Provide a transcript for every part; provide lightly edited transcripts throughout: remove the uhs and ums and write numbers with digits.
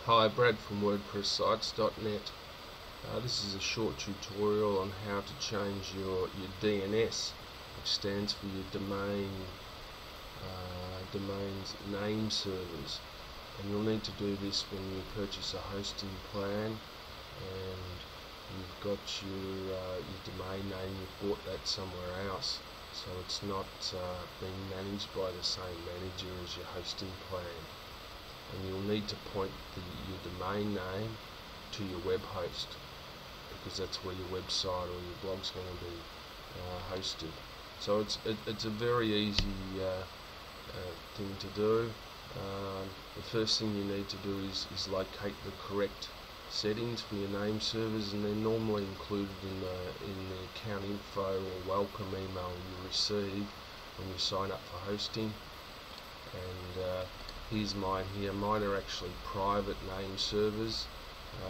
Hi, Brad from WordPressSites.net. This is a short tutorial on how to change your DNS, which stands for your domain's name servers. And you'll need to do this when you purchase a hosting plan and you've got your domain name, you've bought that somewhere else, so it's not being managed by the same manager as your hosting plan. And you'll need to point your domain name to your web host, because that's where your website or your blog's going to be hosted. So it's a very easy thing to do. The first thing you need to do is locate the correct settings for your name servers, and they're normally included in the account info or welcome email you receive when you sign up for hosting. And here's mine here. Mine are actually private name servers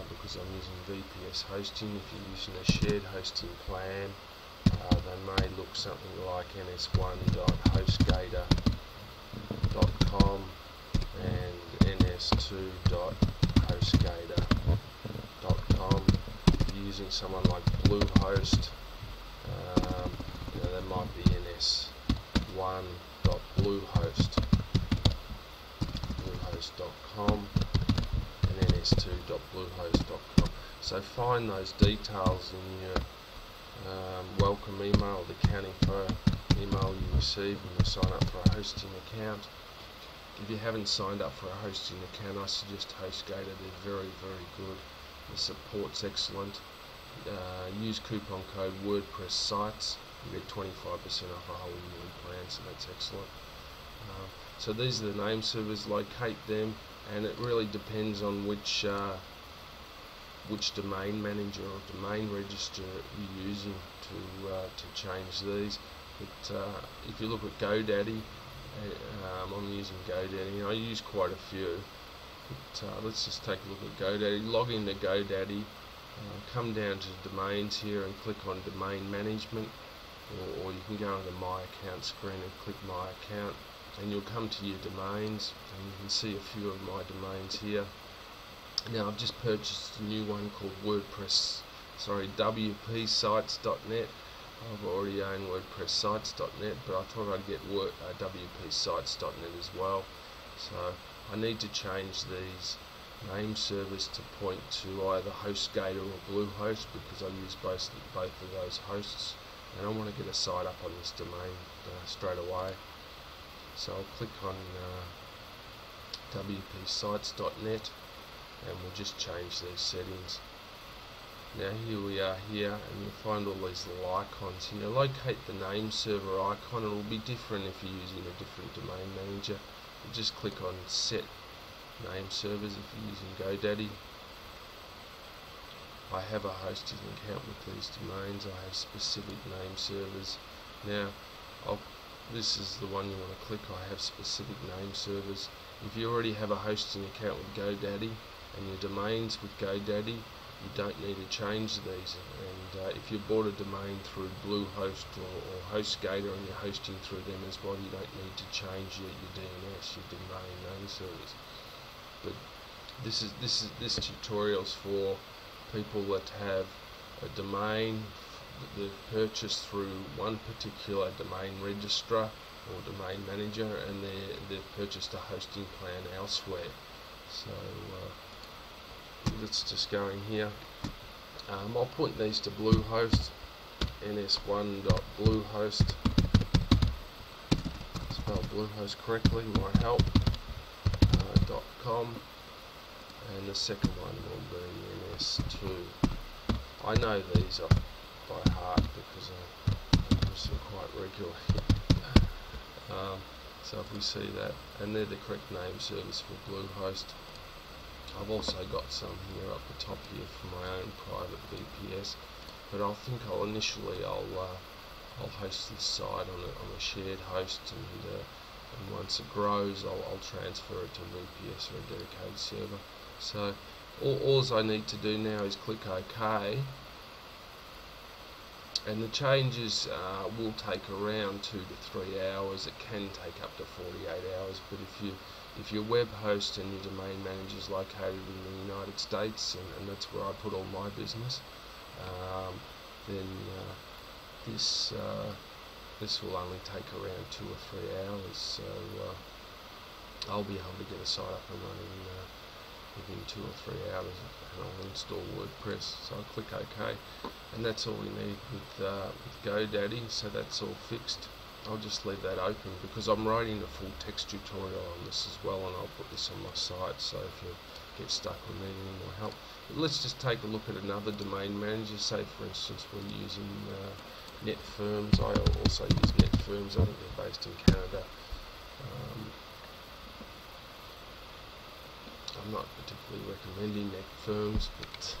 because I'm using VPS hosting. If you're using a shared hosting plan, they may look something like ns1.hostgator.com and ns2.hostgator.com. If you're using someone like Bluehost, that might be ns1.bluehost.com and ns2.bluehost.com. So find those details in your welcome email, the account info email you receive when you sign up for a hosting account. If you haven't signed up for a hosting account, I suggest HostGator. They're very, very good. The support's excellent. Use coupon code WordPressSites. You get 25% off a whole yearly plan, so that's excellent. So these are the name servers. Locate them, and it really depends on which domain manager or domain register you're using to change these. But if you look at GoDaddy, I'm using GoDaddy. I use quite a few. But let's just take a look at GoDaddy. Log into GoDaddy. Come down to domains here and click on domain management, or you can go into my account screen and click my account, and you'll come to your domains, and you can see a few of my domains here. Now I've just purchased a new one called WPSites.net. I've already owned WordPressSites.net, but I thought I'd get WPSites.net as well. So I need to change these name servers to point to either HostGator or Bluehost, because I use both of those hosts, and I want to get a site up on this domain straight away. So I'll click on WPSites.net, and we'll just change these settings. Now here we are here, and you'll find all these little icons here. Locate the name server icon. It will be different if you're using a different domain manager. You just click on set name servers if you're using GoDaddy. I have a hosting account with these domains. I have specific name servers. Now this is the one you want to click. I have specific name servers. If you already have a hosting account with GoDaddy and your domains with GoDaddy, you don't need to change these. And if you bought a domain through Bluehost or HostGator and you're hosting through them as well, you don't need to change your DNS, your domain name servers. But this tutorial's for people that have a domain that they've purchased through one particular domain registrar or domain manager, and they've purchased a hosting plan elsewhere. So let's just go in here. I'll point these to Bluehost, ns1.bluehost. Spell Bluehost correctly might help. .com, and the second one will be ns2. I know these off by heart because I use them quite regularly. So if we see that, and they're the correct name servers for Bluehost. I've also got some here up the top here for my own private VPS, but I think I'll host this site on a shared host, and once it grows, I'll transfer it to VPS or a dedicated server. So all I need to do now is click OK, and the changes will take around 2 to 3 hours. It can take up to 48 hours, but if if your web host and your domain manager is located in the United States, and that's where I put all my business, then this will only take around 2 or 3 hours. So I'll be able to get a site up and running within 2 or 3 hours, and I'll install WordPress. So I'll click OK, and that's all we need with GoDaddy. So that's all fixed. I'll just leave that open because I'm writing a full text tutorial on this as well, and I'll put this on my site, so if you get stuck or need any more help. But let's just take a look at another domain manager. Say for instance we're using NetFirms. I also use NetFirms. I think they're based in Canada. I'm not particularly recommending NetFirms, but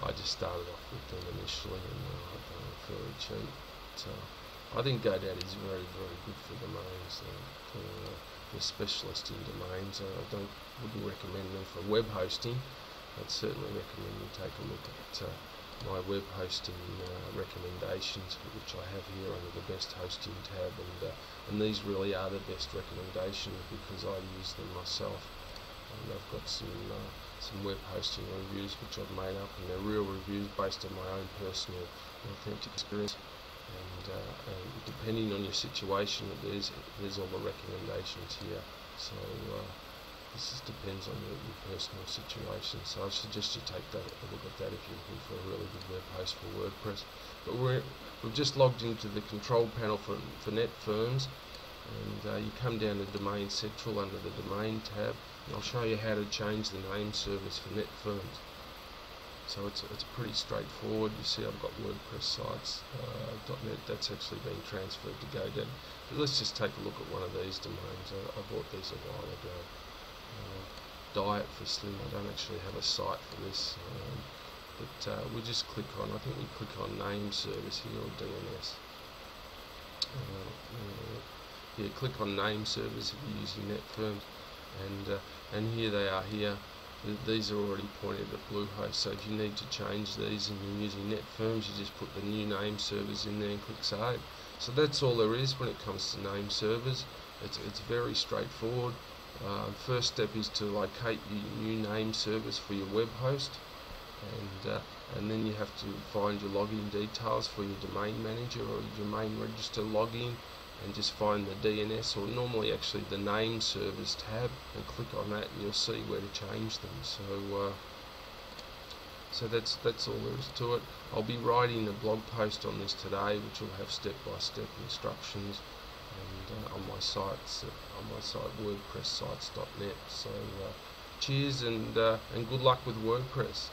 I just started off with them initially, and I found them fairly cheap. So I think GoDaddy is very, very good for domains. For specialist in domains, I wouldn't recommend them for web hosting. I'd certainly recommend you take a look at my web hosting recommendations, which I have here under the best hosting tab, and these really are the best recommendations because I use them myself, and I've got some web hosting reviews which I've made up, and they're real reviews based on my own personal authentic experience. And depending on your situation, there's all the recommendations here. So this just depends on your personal situation. So I suggest you take a look at that if you're looking for a really good web host for WordPress. But we've just logged into the control panel for NetFirms, and you come down to Domain Central under the Domain tab, and I'll show you how to change the name service for NetFirms. So it's pretty straightforward. You see I've got WordPress sites, .net, that's actually been transferred to GoDaddy. But let's just take a look at one of these domains. I bought these a while ago. Diet for Slim. I don't actually have a site for this, but we just click on, I think we click on name service here, or DNS. Yeah, click on name service if you're using NetFirms, and here they are here. These are already pointed at Bluehost, so if you need to change these and you're using NetFirms, you just put the new name servers in there and click Save. So that's all there is when it comes to name servers. It's very straightforward. First step is to locate your new name service for your web host, and then you have to find your login details for your domain manager or your domain register login, and just find the DNS, or normally actually the name servers tab, and click on that, and you'll see where to change them. So that's all there is to it. I'll be writing a blog post on this today, which will have step-by-step instructions, and on my site WordPressites.net. So cheers, and good luck with WordPress.